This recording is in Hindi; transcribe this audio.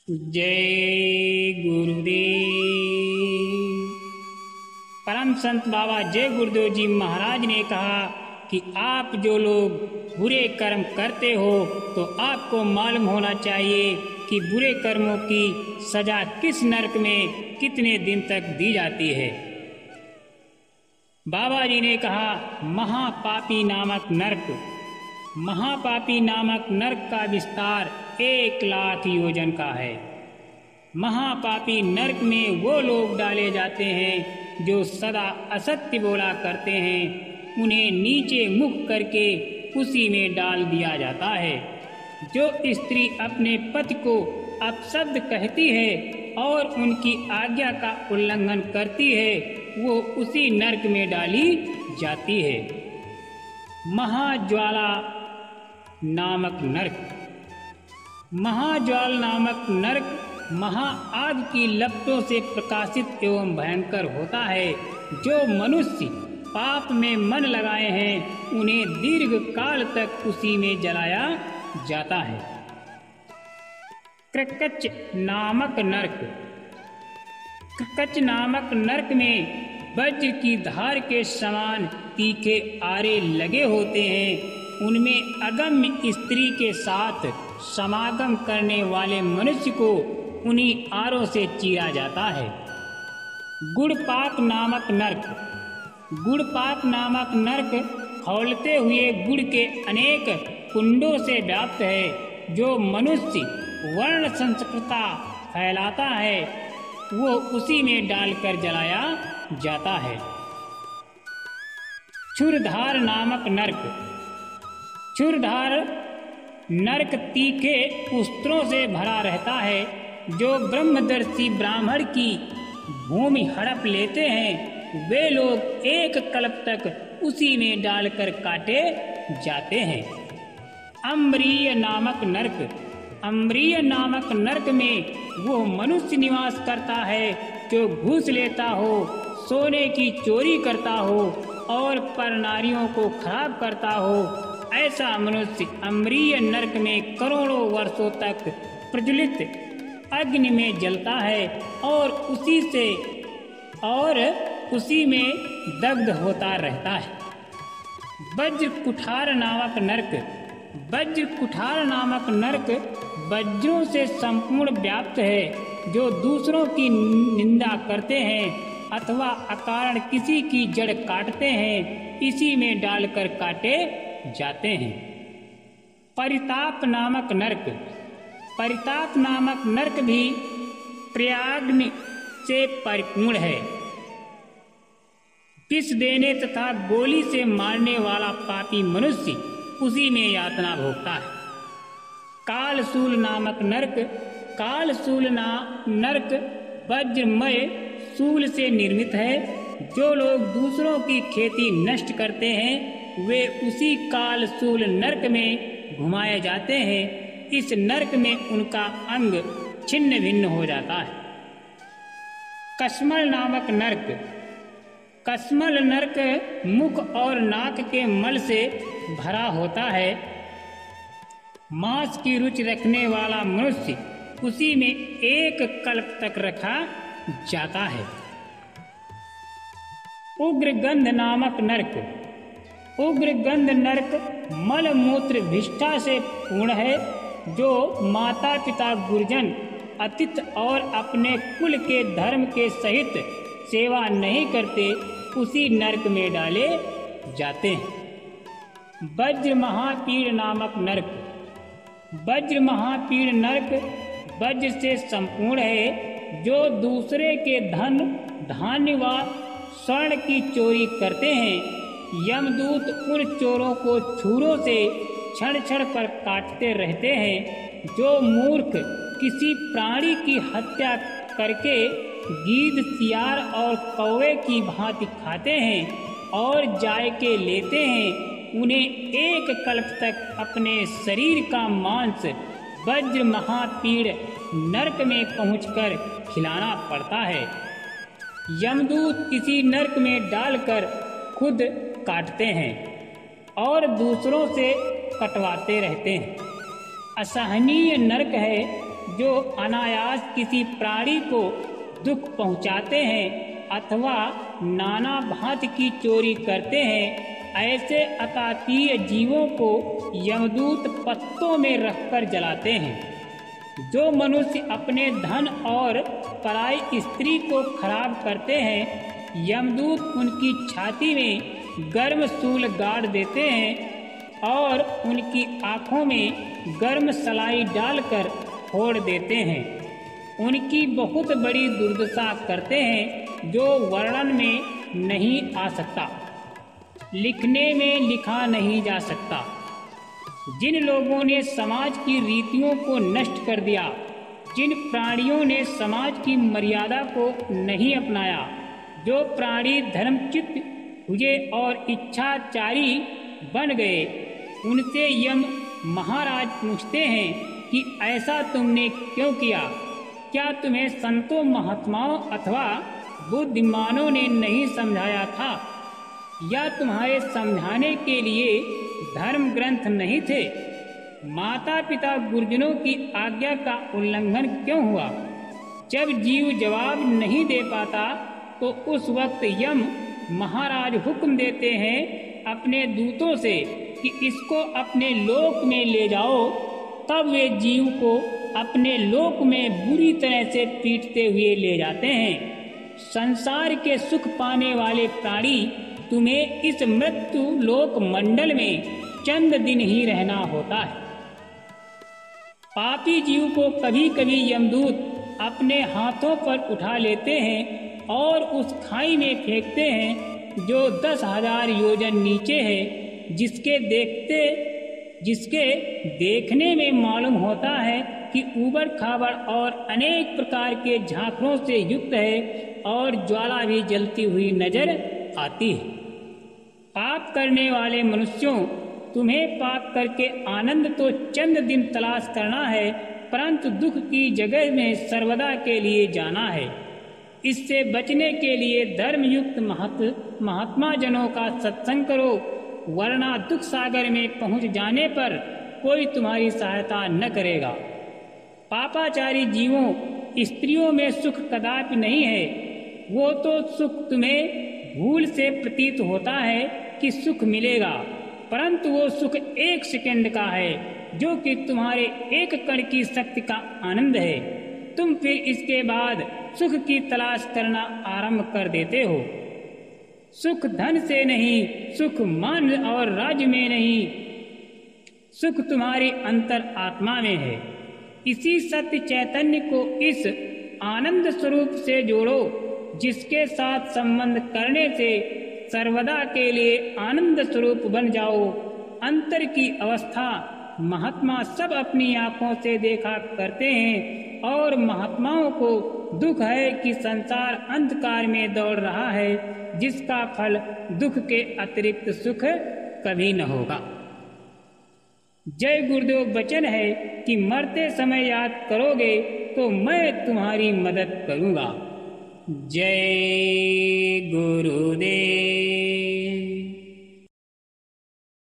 जय गुरुदेव। परम संत बाबा जय गुरुदेव जी महाराज ने कहा कि आप जो लोग बुरे कर्म करते हो तो आपको मालूम होना चाहिए कि बुरे कर्मों की सजा किस नरक में कितने दिन तक दी जाती है। बाबा जी ने कहा महापापी नामक नरक। महापापी नामक नरक का विस्तार 1,00,000 योजन का है। महापापी नरक में वो लोग डाले जाते हैं जो सदा असत्य बोला करते हैं। उन्हें नीचे मुख करके उसी में डाल दिया जाता है। जो स्त्री अपने पति को अपशब्द कहती है और उनकी आज्ञा का उल्लंघन करती है वो उसी नरक में डाली जाती है। महाज्वाला नामक नरक। महाज्वाल नामक नरक महाआग की लपटों से प्रकाशित एवं भयंकर होता है। जो मनुष्य पाप में मन लगाए हैं उन्हें दीर्घ काल तक उसी में जलाया जाता है। क्रकच नामक नरक। क्रकच नामक नरक में वज्र की धार के समान तीखे आरे लगे होते हैं। उनमें अगम्य स्त्री के साथ समागम करने वाले मनुष्य को उन्हीं आरों से चीरा जाता है। गुड़पाक नामक नरक। गुड़पाक नामक नरक खौलते हुए गुड़ के अनेक कुंडों से व्याप्त है। जो मनुष्य वर्ण संस्कृता फैलाता है वो उसी में डालकर जलाया जाता है। क्षुरधार नामक नरक। क्षुरधार नरक तीखे उस्त्रों से भरा रहता है। जो ब्रह्मदर्शी ब्राह्मण की भूमि हड़प लेते हैं वे लोग एक कल्प तक उसी में डालकर काटे जाते हैं। अम्बरीय नामक नरक। अम्बरीय नामक नरक में वो मनुष्य निवास करता है जो घूस लेता हो, सोने की चोरी करता हो और परनारियों को खराब करता हो। ऐसा मनुष्य अम्बरीय नरक में करोड़ों वर्षों तक प्रज्वलित अग्नि में जलता है और उसी में दग्ध होता रहता है। वज्र कुठार नामक नरक। वज्र कुठार नामक नरक वज्रों से संपूर्ण व्याप्त है। जो दूसरों की निंदा करते हैं अथवा अकारण किसी की जड़ काटते हैं इसी में डालकर काटे जाते हैं। परिताप नामक नरक। परिताप नामक नरक भी प्रयाग्नि से परिपूर्ण है। विष देने तथा गोली से मारने वाला पापी मनुष्य उसी में यातना भोगता है। कालशूल नामक नरक। कालशूल नरक वज्रमय शूल से निर्मित है। जो लोग दूसरों की खेती नष्ट करते हैं वे उसी कालशूल नरक में घुमाए जाते हैं। इस नरक में उनका अंग छिन्न भिन्न हो जाता है। कश्मल नामक नरक। कश्मल नरक मुख और नाक के मल से भरा होता है। मांस की रुचि रखने वाला मनुष्य उसी में एक कल्प तक रखा जाता है। उग्रगंध नामक नरक। उग्रगंध नरक मल मूत्र विष्ठा से पूर्ण है। जो माता पिता गुरुजन अतिथि और अपने कुल के धर्म के सहित सेवा नहीं करते उसी नरक में डाले जाते हैं। वज्र महापीड़ नामक नरक। वज्र महापीड़ नरक वज्र से संपूर्ण है। जो दूसरे के धन धान्य व स्वर्ण की चोरी करते हैं यमदूत उन चोरों को छुरों से क्षण क्षण पर काटते रहते हैं। जो मूर्ख किसी प्राणी की हत्या करके गीद सियार और कौवे की भांति खाते हैं और जायके लेते हैं उन्हें एक कल्प तक अपने शरीर का मांस वज्र महापीड़ नरक में पहुंचकर खिलाना पड़ता है। यमदूत इसी नरक में डालकर खुद काटते हैं और दूसरों से कटवाते रहते हैं। असहनीय नरक है जो अनायास किसी प्राणी को दुख पहुंचाते हैं अथवा नाना भांति की चोरी करते हैं, ऐसे अकातीय जीवों को यमदूत पत्तों में रखकर जलाते हैं। जो मनुष्य अपने धन और पराई स्त्री को खराब करते हैं, यमदूत उनकी छाती में गर्म सूल गाड़ देते हैं और उनकी आँखों में गर्म सलाई डालकर फोड़ देते हैं। उनकी बहुत बड़ी दुर्दशा करते हैं जो वर्णन में नहीं आ सकता, लिखने में लिखा नहीं जा सकता। जिन लोगों ने समाज की रीतियों को नष्ट कर दिया, जिन प्राणियों ने समाज की मर्यादा को नहीं अपनाया, जो प्राणी धर्मच्युत हुए और इच्छाचारी बन गए, उनसे यम महाराज पूछते हैं कि ऐसा तुमने क्यों किया? क्या तुम्हें संतों, महात्माओं अथवा बुद्धिमानों ने नहीं समझाया था, या तुम्हारे समझाने के लिए धर्म ग्रंथ नहीं थे? माता पिता गुरुजनों की आज्ञा का उल्लंघन क्यों हुआ? जब जीव जवाब नहीं दे पाता तो उस वक्त यम महाराज हुक्म देते हैं अपने दूतों से कि इसको अपने लोक में ले जाओ। तब वे जीव को अपने लोक में बुरी तरह से पीटते हुए ले जाते हैं। संसार के सुख पाने वाले प्राणी, तुम्हें इस मृत्यु लोक मंडल में चंद दिन ही रहना होता है। पापी जीव को कभी कभी यमदूत अपने हाथों पर उठा लेते हैं और उस खाई में फेंकते हैं जो 10,000 योजन नीचे है, जिसके देखने में मालूम होता है कि ऊबड़ खाबड़ और अनेक प्रकार के झांकरों से युक्त है और ज्वाला भी जलती हुई नजर आती है। पाप करने वाले मनुष्यों, तुम्हें पाप करके आनंद तो चंद दिन तलाश करना है, परंतु दुख की जगह में सर्वदा के लिए जाना है। इससे बचने के लिए धर्मयुक्त महात्मा जनों का सत्संग करो, वरना दुख सागर में पहुंच जाने पर कोई तुम्हारी सहायता न करेगा। पापाचारी जीवों, स्त्रियों में सुख कदापि नहीं है। वो तो सुख तुम्हें भूल से प्रतीत होता है कि सुख मिलेगा, परंतु वो सुख 1 सेकंड का है, जो कि तुम्हारे एक कण की शक्ति का आनंद है। तुम फिर इसके बाद सुख की तलाश करना आरंभ कर देते हो। सुख धन से नहीं, सुख मान और राज्य में नहीं, सुख तुम्हारी अंतर आत्मा में है। इसी सत्य चैतन्य को इस आनंद स्वरूप से जोड़ो, जिसके साथ संबंध करने से सर्वदा के लिए आनंद स्वरूप बन जाओ। अंतर की अवस्था महात्मा सब अपनी आंखों से देखा करते हैं, और महात्माओं को दुख है कि संसार अंधकार में दौड़ रहा है, जिसका फल दुख के अतिरिक्त सुख कभी न होगा। जय गुरुदेव वचन है कि मरते समय याद करोगे तो मैं तुम्हारी मदद करूँगा। जय गुरुदेव।